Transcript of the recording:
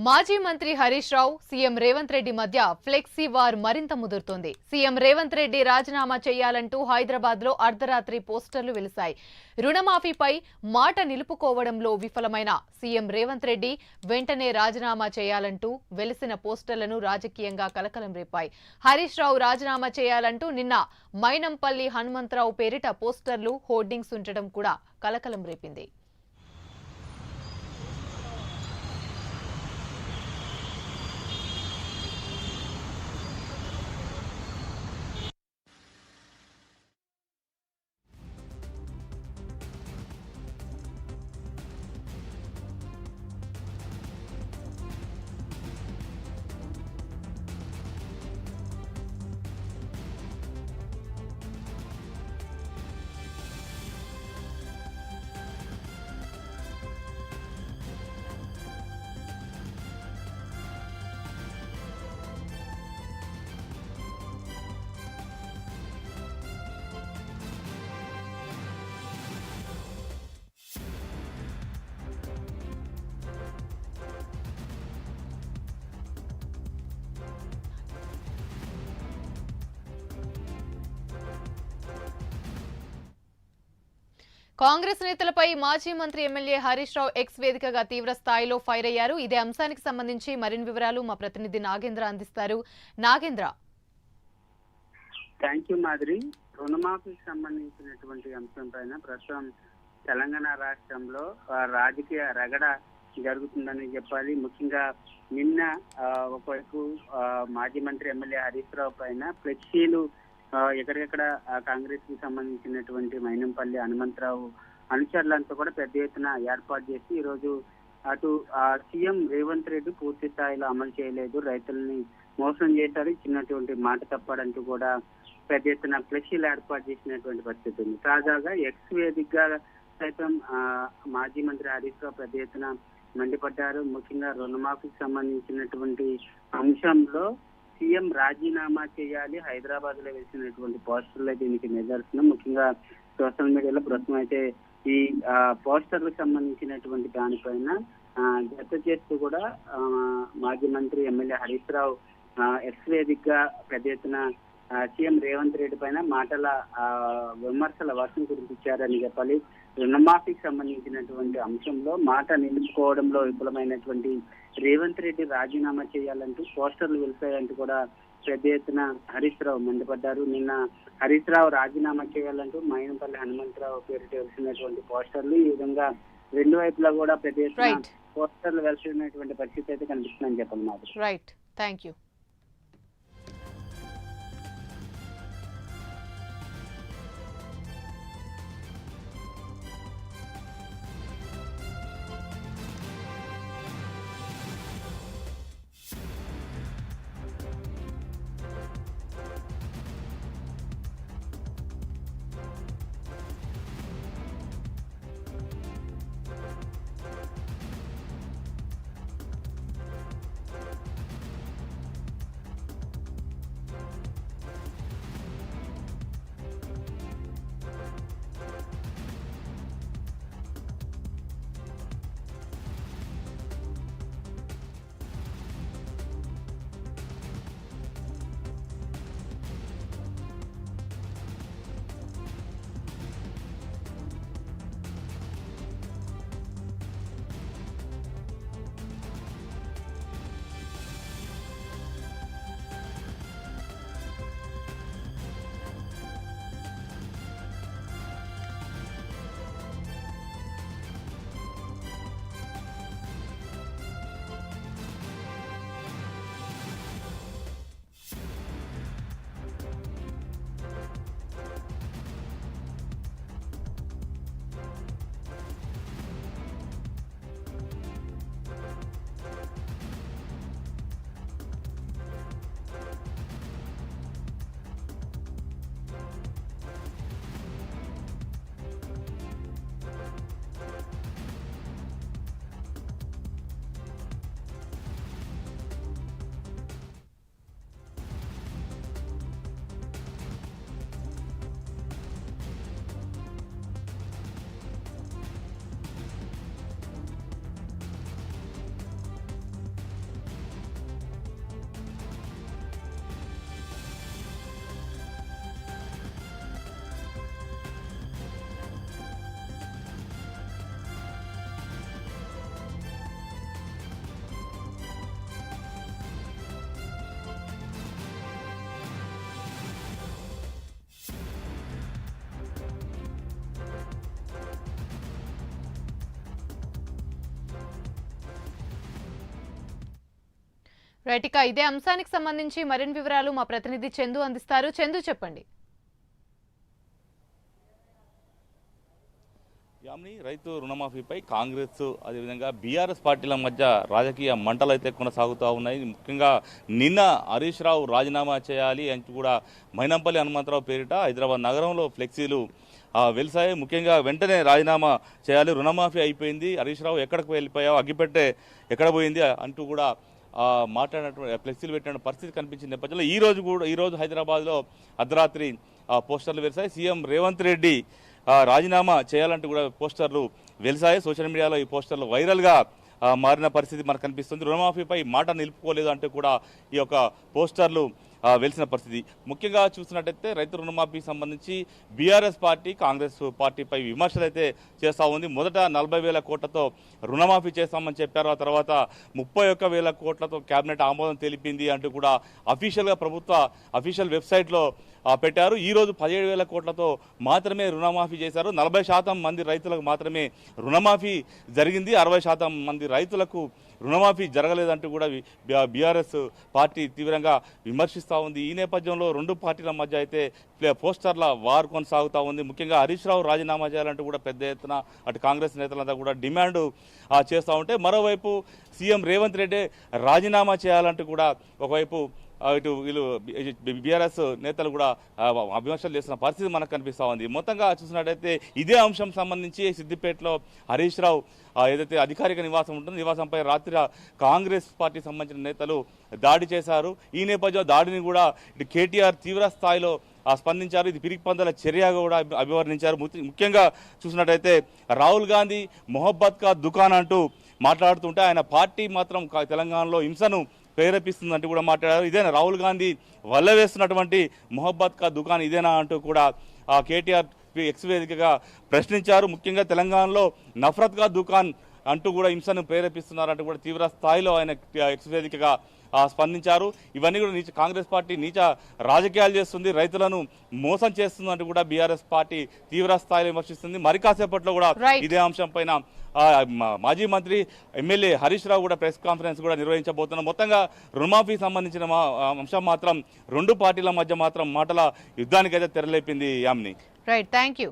మాజీ మంత్రి హరీష్ రావు సీఎం రేవంత్ రెడ్డి మధ్య ఫ్లెక్సీ వార్ మరింత ముదురుతోంది. సీఎం రేవంత్ రెడ్డి రాజీనామా చేయాలంటూ హైదరాబాద్ లో అర్ధరాత్రి పోస్టర్లు వెలిశాయి. రుణమాఫీపై మాట నిలుపుకోవడంలో విఫలమైన సీఎం రేవంత్ రెడ్డి వెంటనే రాజీనామా చేయాలంటూ వెలిసిన పోస్టర్లను రాజకీయంగా కలకలం రేపాయి. హరీష్ రావు రాజీనామా చేయాలంటూ నిన్న మైనంపల్లి హనుమంతరావు పేరిట పోస్టర్లు, హోర్డింగ్స్ ఉంచడం కూడా కలకలం రేపింది. కాంగ్రెస్ నేతలపై మాజీ మంత్రి ఎమ్మెల్యే హరీష్ రావు ఎక్స్ వేదికగా తీవ్ర స్థాయిలో ఫైర్ అయ్యారు. ఇదే అంశానికి సంబంధించి మరిన్ని వివరాలు మా ప్రతినిధి నాగేంద్ర అందిస్తారు. నాగేంద్ర. థ్యాంక్ యూ మాదిరి. రుణమాఫీకి సంబంధించినటువంటి అంశం పైన ప్రస్తుతం తెలంగాణ రాష్ట్రంలో రాజకీయ రగడ జరుగుతుందని చెప్పాలి. ముఖ్యంగా నిన్న ఒకవైపు మాజీ మంత్రి ఎమ్మెల్యే హరీష్ రావు పైన ఫ్లెక్సీలు ఎక్కడెక్కడ కాంగ్రెస్ కి సంబంధించినటువంటి మైనంపల్లి హనుమంతరావు అనుచరులంతా కూడా పెద్ద ఎత్తున ఏర్పాటు చేసి ఈరోజు అటు సీఎం రేవంత్ రెడ్డి పూర్తి స్థాయిలో అమలు చేయలేదు, రైతుల్ని మోసం చేశారు, చిన్నటువంటి మాట తప్పాడంటూ కూడా పెద్ద ఎత్తున ఫ్లెక్సీలు ఏర్పాటు చేసినటువంటి పరిస్థితి ఉంది. తాజాగా ఎక్స్ వేదికగా సైతం మాజీ మంత్రి హరీష్ రావు పెద్ద ఎత్తున మండిపడ్డారు. ముఖ్యంగా రుణమాఫీకి సంబంధించినటువంటి అంశంలో సీఎం రాజీనామా చేయాలి, హైదరాబాద్ లో వేసినటువంటి పోస్టర్లే దీనికి నిదర్శనం. ముఖ్యంగా సోషల్ మీడియాలో ప్రస్తుతం అయితే ఈ పోస్టర్లకు సంబంధించినటువంటి దానిపైన జత చేస్తూ కూడా మాజీ మంత్రి ఎమ్మెల్యే హరీష్ రావు ఎక్స్ వేదికగా పెద్ద ఎత్తున సీఎం రేవంత్ రెడ్డి పైన మాటల విమర్శల వర్షం కురిపించారని చెప్పాలి. రుణమాఫీకి సంబంధించినటువంటి అంశంలో మాట నిలుపుకోవడంలో విఫలమైనటువంటి రేవంత్ రెడ్డి రాజీనామా చేయాలంటూ పోస్టర్లు వెళ్తాయంటూ కూడా పెద్ద ఎత్తున హరీష్ రావు మండిపడ్డారు. నిన్న హరీష్ రావు రాజీనామా చేయాలంటూ మైనంపల్లి హనుమంతరావు పేరిట వెలిసినటువంటి పోస్టర్లు, ఈ విధంగా రెండు వైపులా కూడా పెద్ద ఎత్తున పోస్టర్లు వెలిసినటువంటి పరిస్థితి అయితే కనిపిస్తుందని చెప్పాలి మాకు. Right, thank you. రైట్, ఇక ఇదే అంశానికి సంబంధించి మరిన్ని వివరాలు మా ప్రతినిధి చందు అందిస్తారు. చందు, చెప్పండి. యామిని, రైతు రుణమాఫీపై కాంగ్రెస్ అదేవిధంగా బీఆర్ఎస్ పార్టీల మధ్య రాజకీయ మంటలు అయితే కొనసాగుతూ ఉన్నాయి. ముఖ్యంగా నిన్న హరీష్ రావు రాజీనామా చేయాలి అని కూడా మైనంపల్లి హనుమంతరావు పేరిట హైదరాబాద్ నగరంలో ఫ్లెక్సీలు వెలిసాయి. ముఖ్యంగా వెంటనే రాజీనామా చేయాలి, రుణమాఫీ అయిపోయింది, హరీష్ రావు ఎక్కడికి వెళ్ళిపోయావు, అగ్గిపెట్టే ఎక్కడ పోయింది అంటూ కూడా మాట్లాడినటువంటి ఫ్లెక్సీలు పెట్టిన పరిస్థితి కనిపించిన నేపథ్యంలో ఈరోజు హైదరాబాద్లో అర్ధరాత్రి పోస్టర్లు వెలిసాయి. సీఎం రేవంత్ రెడ్డి రాజీనామా చేయాలంటూ కూడా పోస్టర్లు వెలిసాయి. సోషల్ మీడియాలో ఈ పోస్టర్లు వైరల్గా మారిన పరిస్థితి మనకు కనిపిస్తుంది. రుణమాఫీపై మాట నిలుపుకోలేదు అంటూ కూడా ఈ యొక్క పోస్టర్లు వెలిసిన పరిస్థితి. ముఖ్యంగా చూసినట్టయితే రైతు రుణమాఫీకి సంబంధించి బీఆర్ఎస్ పార్టీ కాంగ్రెస్ పార్టీపై విమర్శలు అయితే చేస్తూ ఉంది. మొదట 40,000 కోట్లతో రుణమాఫీ చేస్తామని చెప్పారు, ఆ తర్వాత 31,000 కోట్లతో కేబినెట్ ఆమోదం తెలిపింది అంటూ కూడా అఫీషియల్గా ప్రభుత్వ అఫీషియల్ వెబ్సైట్లో పెట్టారు. ఈరోజు 17,000 కోట్లతో మాత్రమే రుణమాఫీ చేశారు. 40% మంది రైతులకు మాత్రమే రుణమాఫీ జరిగింది, 60% మంది రైతులకు రుణమాఫీ జరగలేదంటూ కూడా బీఆర్ఎస్ పార్టీ తీవ్రంగా విమర్శిస్తూ ఉంది. ఈ నేపథ్యంలో రెండు పార్టీల మధ్య అయితే పోస్టర్ల వార్ కొనసాగుతూ ఉంది. ముఖ్యంగా హరీష్ రావు రాజీనామా చేయాలంటూ కూడా పెద్ద ఎత్తున అటు కాంగ్రెస్ నేతలంతా కూడా డిమాండ్ చేస్తూ ఉంటే, మరోవైపు సీఎం రేవంత్ రెడ్డి రాజీనామా చేయాలంటూ కూడా ఒకవైపు ఇటు వీళ్ళు బీఆర్ఎస్ నేతలు కూడా విమర్శలు చేస్తున్న పరిస్థితి మనకు కనిపిస్తూ ఉంది. మొత్తంగా చూసినట్టయితే ఇదే అంశం సంబంధించి సిద్దిపేటలో హరీష్ రావు ఏదైతే అధికారిక నివాసం ఉంటుందో నివాసంపై రాత్రి కాంగ్రెస్ పార్టీ సంబంధించిన నేతలు దాడి చేశారు. ఈ నేపథ్యంలో దాడిని కూడా ఇటు కేటీఆర్ తీవ్ర స్థాయిలో స్పందించారు. ఇది పిరికిపందల చర్యగా కూడా అభివర్ణించారు. ముఖ్యంగా చూసినట్టయితే రాహుల్ గాంధీ మొహబ్బత్ కా దుకాన్ అంటూ మాట్లాడుతుంటే ఆయన పార్టీ మాత్రం తెలంగాణలో హింసను ప్రేరేపిస్తుందంటూ కూడా మాట్లాడారు. ఇదేనా రాహుల్ గాంధీ వల్ల వేస్తున్నటువంటి మొహబ్బత్ కా దుకాన్ ఇదేనా అంటూ కూడా కేటీఆర్ ఎక్స్ వేదికగా ప్రశ్నించారు. ముఖ్యంగా తెలంగాణలో నఫరత్ కా దుకాన్ అంటూ కూడా హింసను ప్రేరేపిస్తున్నారంటూ కూడా తీవ్ర స్థాయిలో ఆయన ఎక్స్ వేదికగా స్పందించారు. ఇవన్నీ కూడా కాంగ్రెస్ పార్టీ నీచ రాజకీయాలు చేస్తుంది, రైతులను మోసం చేస్తుంది అంటూ కూడా బీఆర్ఎస్ పార్టీ తీవ్ర స్థాయిలో విమర్శిస్తుంది. మరి కాసేపట్లో కూడా ఇదే అంశం పైన మాజీ మంత్రి ఎమ్మెల్యే హరీష్ రావు కూడా ప్రెస్ కాన్ఫరెన్స్ కూడా నిర్వహించబోతున్నారు. మొత్తంగా రుణమాఫీ సంబంధించిన అంశం మాత్రం రెండు పార్టీల మధ్య మాత్రం మాటల యుద్ధానికైతే తెరలేపింది. Yamini, right, thank you.